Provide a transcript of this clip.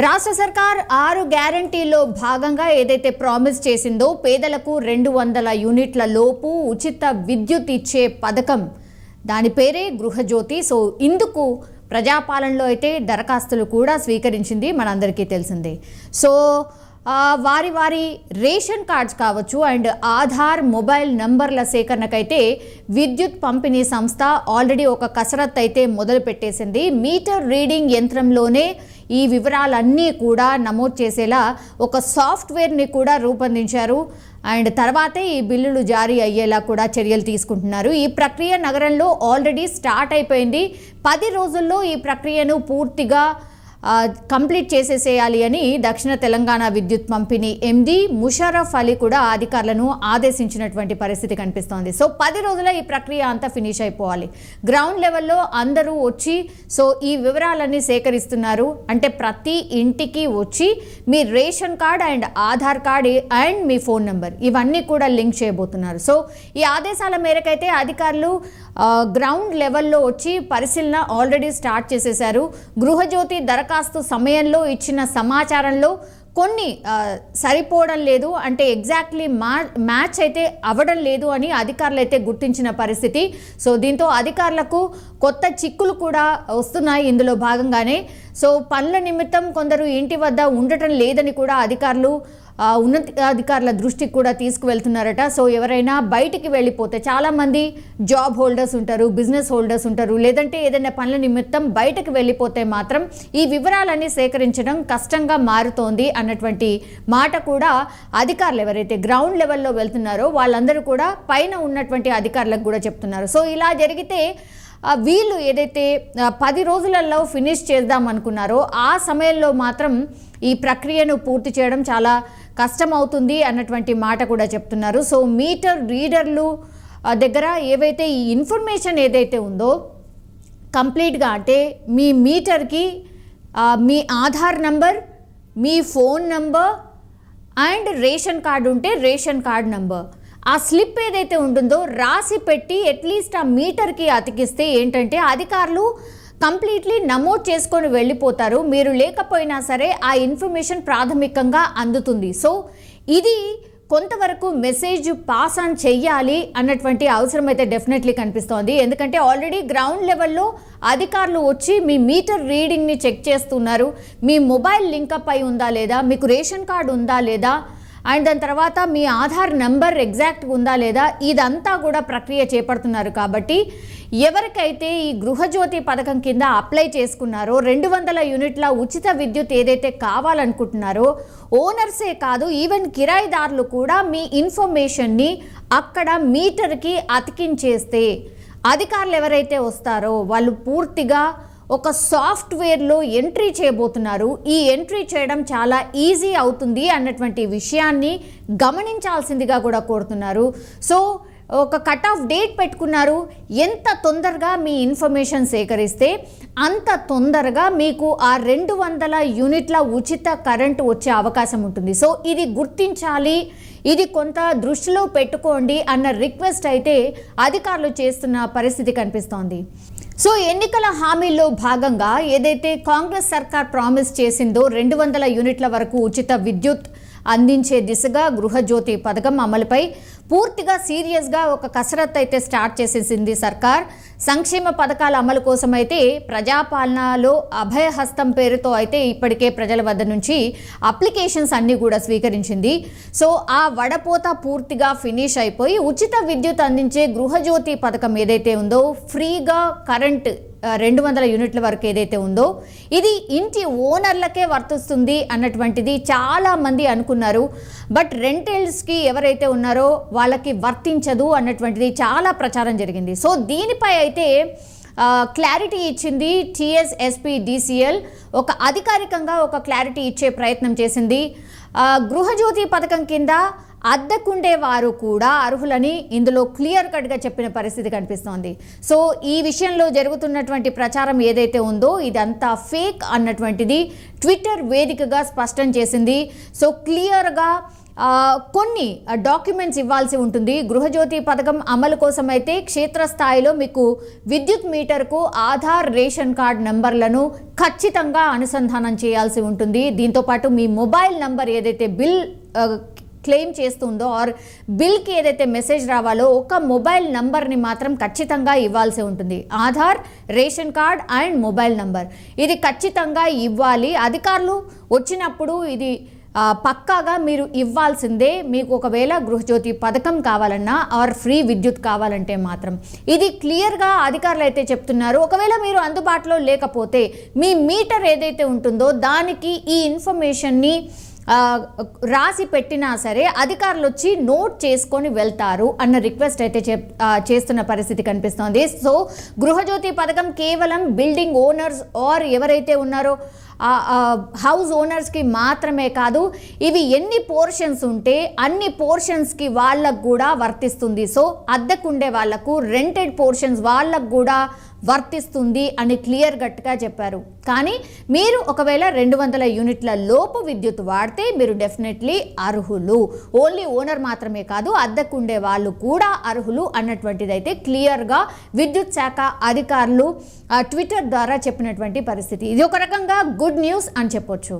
రాష్ట్ర సర్కార్ 6 గ్యారంటీల్లో భాగంగా ఏదైతే ప్రామిస్ చేసిందో పేదలకు 200 యూనిట్ల లోపు ఉచిత విద్యుత్ ఇచ్చే పథకం, దాని పేరే గృహజ్యోతి. సో ఇందుకు ప్రజాపాలనలో అయితే దరఖాస్తులు కూడా స్వీకరించింది, మనందరికీ తెలిసిందే. సో వారి రేషన్ కార్డ్స్ కావచ్చు అండ్ ఆధార్ మొబైల్ నంబర్ల సేకరణకైతే విద్యుత్ పంపిణీ సంస్థ ఆల్రెడీ ఒక కసరత్తు అయితే మొదలు పెట్టేసింది. మీటర్ రీడింగ్ యంత్రంలోనే ఈ వివరాలన్నీ కూడా నమోదు చేసేలా ఒక సాఫ్ట్వేర్ని కూడా రూపొందించారు. అండ్ తర్వాతే ఈ బిల్లులు జారీ అయ్యేలా కూడా చర్యలు తీసుకుంటున్నారు. ఈ ప్రక్రియ నగరంలో ఆల్రెడీ స్టార్ట్ అయిపోయింది. 10 రోజుల్లో ఈ ప్రక్రియను పూర్తిగా కంప్లీట్ చేసేసేయాలి అని దక్షిణ తెలంగాణ విద్యుత్ పంపిణీ ఎండి ముషరఫ్ అలీ కూడా అధికారులను ఆదేశించినటువంటి పరిస్థితి కనిపిస్తోంది. సో 10 రోజుల ఈ ప్రక్రియ అంతా ఫినిష్ అయిపోవాలి. గ్రౌండ్ లెవెల్లో అందరూ వచ్చి సో ఈ వివరాలన్నీ సేకరిస్తున్నారు. అంటే ప్రతి ఇంటికి వచ్చి మీ ration card and Aadhaar card and మీ ఫోన్ నెంబర్ ఇవన్నీ కూడా లింక్ చేయబోతున్నారు. సో ఈ ఆదేశాల మేరకైతే అధికారులు గ్రౌండ్ లెవెల్లో వచ్చి పరిశీలన ఆల్రెడీ స్టార్ట్ చేసేశారు. గృహజ్యోతి దరఖాస్తు సమయంలో ఇచ్చిన సమాచారంలో కొన్ని సరిపోవడం లేదు, అంటే ఎగ్జాక్ట్లీ మ్యాచ్ అయితే అవ్వడం లేదు అని అధికారులు అయితే గుర్తించిన పరిస్థితి. సో దీంతో అధికారులకు కొత్త చిక్కులు కూడా వస్తున్నాయి ఇందులో భాగంగానే. సో పనుల నిమిత్తం కొందరు ఇంటి వద్ద ఉండటం లేదని కూడా అధికారులు ఉన్నతాధికారుల దృష్టికి కూడా తీసుకువెళ్తున్నారట. సో ఎవరైనా బయటికి వెళ్ళిపోతే, చాలామంది జాబ్ హోల్డర్స్ ఉంటారు, బిజినెస్ హోల్డర్స్ ఉంటారు, లేదంటే ఏదైనా పనుల నిమిత్తం బయటకు వెళ్ళిపోతే మాత్రం ఈ వివరాలన్నీ సేకరించడం కష్టంగా మారుతోంది అన్నటువంటి మాట కూడా అధికారులు ఎవరైతే గ్రౌండ్ లెవెల్లో వెళ్తున్నారో వాళ్ళందరూ కూడా పైన ఉన్నటువంటి అధికారులకు కూడా చెప్తున్నారు. సో ఇలా జరిగితే వీళ్ళు ఏదైతే 10 రోజులలో ఫినిష్ చేద్దాం అనుకున్నారో ఆ సమయంలో మాత్రం ఈ ప్రక్రియను పూర్తి చేయడం చాలా కష్టం అవుతుంది అన్నటువంటి మాట కూడా చెప్తున్నారు. సో మీటర్ రీడర్లు దగ్గర ఏవైతే ఈ ఇన్ఫర్మేషన్ ఏదైతే ఉందో కంప్లీట్గా, అంటే మీ మీటర్కి మీ ఆధార్ నంబర్, మీ phone number and ration card ఉంటే రేషన్ కార్డ్ నంబర్, ఆ స్లిప్ ఏదైతే ఉంటుందో రాసి పెట్టి అట్లీస్ట్ ఆ మీటర్కి అతికిస్తే ఏంటంటే అధికారులు కంప్లీట్లీ నమోదు చేసుకొని వెళ్ళిపోతారు. మీరు లేకపోయినా సరే ఆ ఇన్ఫర్మేషన్ ప్రాథమికంగా అందుతుంది. సో ఇది కొంతవరకు మెసేజ్ పాస్ ఆన్ చెయ్యాలి అన్నటువంటి అవసరం అయితే డెఫినెట్లీ కనిపిస్తోంది. ఎందుకంటే ఆల్రెడీ గ్రౌండ్ లెవెల్లో అధికారులు వచ్చి మీ మీటర్ రీడింగ్ని చెక్ చేస్తున్నారు. మీ మొబైల్ లింకప్ అయి ఉందా లేదా, మీకు రేషన్ కార్డు ఉందా లేదా, అండ్ దాని తర్వాత మీ ఆధార్ నెంబర్ ఎగ్జాక్ట్గా ఉందా లేదా, ఇదంతా కూడా ప్రక్రియ చేపడుతున్నారు. కాబట్టి ఎవరికైతే ఈ గృహజ్యోతి పథకం కింద అప్లై చేసుకున్నారో 200 యూనిట్ల ఉచిత విద్యుత్ ఏదైతే కావాలనుకుంటున్నారో ఓనర్సే కాదు, ఈవెన్ కిరాయిదారులు కూడా మీ ఇన్ఫర్మేషన్ని అక్కడ మీటర్కి అతికించేస్తే అధికారులు ఎవరైతే వస్తారో వాళ్ళు పూర్తిగా ఒక సాఫ్ట్వేర్లో ఎంట్రీ చేయబోతున్నారు. ఈ ఎంట్రీ చేయడం చాలా ఈజీ అవుతుంది అన్నటువంటి విషయాన్ని గమనించాల్సిందిగా కూడా కోరుతున్నారు. సో ఒక కట్ ఆఫ్ డేట్ పెట్టుకున్నారు. ఎంత తొందరగా మీ ఇన్ఫర్మేషన్ సేకరిస్తే అంత తొందరగా మీకు ఆ 200 యూనిట్ల ఉచిత కరెంటు వచ్చే అవకాశం ఉంటుంది. సో ఇది గుర్తించాలి, ఇది కొంత దృష్టిలో పెట్టుకోండి అన్న రిక్వెస్ట్ అయితే అధికారులు చేస్తున్న పరిస్థితి కనిపిస్తోంది. సో ఎన్నికల హామీల్లో భాగంగా ఏదైతే కాంగ్రెస్ సర్కార్ ప్రామిస్ చేసిందో 200 యూనిట్ల వరకు ఉచిత విద్యుత్ అందించే దిశగా గృహజ్యోతి పథకం అమలుపై పూర్తిగా సీరియస్గా ఒక కసరత్తు అయితే స్టార్ట్ చేసేసింది సర్కార్. సంక్షేమ పథకాల అమలు కోసం అయితే ప్రజాపాలనలో అభయహస్తం పేరుతో అయితే ఇప్పటికే ప్రజల వద్ద నుంచి అప్లికేషన్స్ అన్నీ కూడా స్వీకరించింది. సో ఆ వడపోత పూర్తిగా ఫినిష్ అయిపోయి ఉచిత విద్యుత్ అందించే గృహజ్యోతి పథకం ఏదైతే ఉందో, ఫ్రీగా కరెంట్ 200 యూనిట్ల వరకు ఏదైతే ఉందో ఇది ఇంటి ఓనర్లకే వర్తిస్తుంది అన్నటువంటిది చాలామంది అనుకున్నారు. బట్ రెంటల్స్కి ఎవరైతే ఉన్నారో వాళ్ళకి వర్తించదు అన్నటువంటిది చాలా ప్రచారం జరిగింది. సో దీనిపై అయితే క్లారిటీ ఇచ్చింది TSSPDCL. ఒక అధికారికంగా ఒక క్లారిటీ ఇచ్చే ప్రయత్నం చేసింది. గృహజ్యోతి పథకం కింద అద్దెకుండే వారు కూడా అర్హులని ఇందులో క్లియర్ కట్గా చెప్పిన పరిస్థితి కనిపిస్తోంది. సో ఈ విషయంలో జరుగుతున్నటువంటి ప్రచారం ఏదైతే ఉందో ఇదంతా ఫేక్ అన్నటువంటిది ట్విట్టర్ వేదికగా స్పష్టం చేసింది. సో క్లియర్గా కొన్ని డాక్యుమెంట్స్ ఇవ్వాల్సి ఉంటుంది. గృహజ్యోతి పథకం అమలు కోసం అయితే క్షేత్రస్థాయిలో మీకు విద్యుత్ మీటర్కు ఆధార్, రేషన్ కార్డ్ నంబర్లను ఖచ్చితంగా అనుసంధానం చేయాల్సి ఉంటుంది. దీంతోపాటు మీ మొబైల్ నంబర్ ఏదైతే బిల్ క్లెయిమ్ చేస్తుందో ఆర్ బిల్కి ఏదైతే మెసేజ్ రావాలో ఒక మొబైల్ నంబర్ని మాత్రం ఖచ్చితంగా ఇవ్వాల్సి ఉంటుంది. Aadhaar, ration card and mobile number ఇది ఖచ్చితంగా ఇవ్వాలి. అధికారులు వచ్చినప్పుడు ఇది పక్కాగా మీరు ఇవ్వాల్సిందే. మీకు ఒకవేళ గృహజ్యోతి పథకం కావాలన్నా ఆర్ ఫ్రీ విద్యుత్ కావాలంటే మాత్రం ఇది క్లియర్గా అధికారులు అయితే చెప్తున్నారు. ఒకవేళ మీరు అందుబాటులో లేకపోతే మీ మీటర్ ఏదైతే ఉంటుందో దానికి ఈ ఇన్ఫర్మేషన్ని రాసి పెట్టినా సరే అధికారులు వచ్చి నోట్ చేసుకొని వెళ్తారు అన్న రిక్వెస్ట్ అయితే చేస్తున్న పరిస్థితి కనిపిస్తోంది. సో గృహజ్యోతి పథకం కేవలం బిల్డింగ్ ఓనర్స్ ఆర్ ఎవరైతే ఉన్నారో హౌస్ ఓనర్స్కి మాత్రమే కాదు, ఇవి ఎన్ని పోర్షన్స్ ఉంటే అన్ని పోర్షన్స్కి వాళ్ళకు కూడా వర్తిస్తుంది. సో అద్దెకుండే వాళ్లకు, రెంటెడ్ పోర్షన్స్ వాళ్ళకు కూడా వర్తిస్తుంది అని క్లియర్ కట్గా చెప్పారు. కానీ మీరు ఒకవేళ 200 యూనిట్ల లోపు విద్యుత్ వాడితే మీరు డెఫినెట్లీ అర్హులు. ఓన్లీ ఓనర్ మాత్రమే కాదు, అద్దెకుండే వాళ్ళు కూడా అర్హులు అన్నటువంటిది అయితే క్లియర్గా విద్యుత్ శాఖ అధికారులు ట్విట్టర్ ద్వారా చెప్పినటువంటి పరిస్థితి. ఇది ఒక రకంగా గుడ్ న్యూస్ అని చెప్పొచ్చు.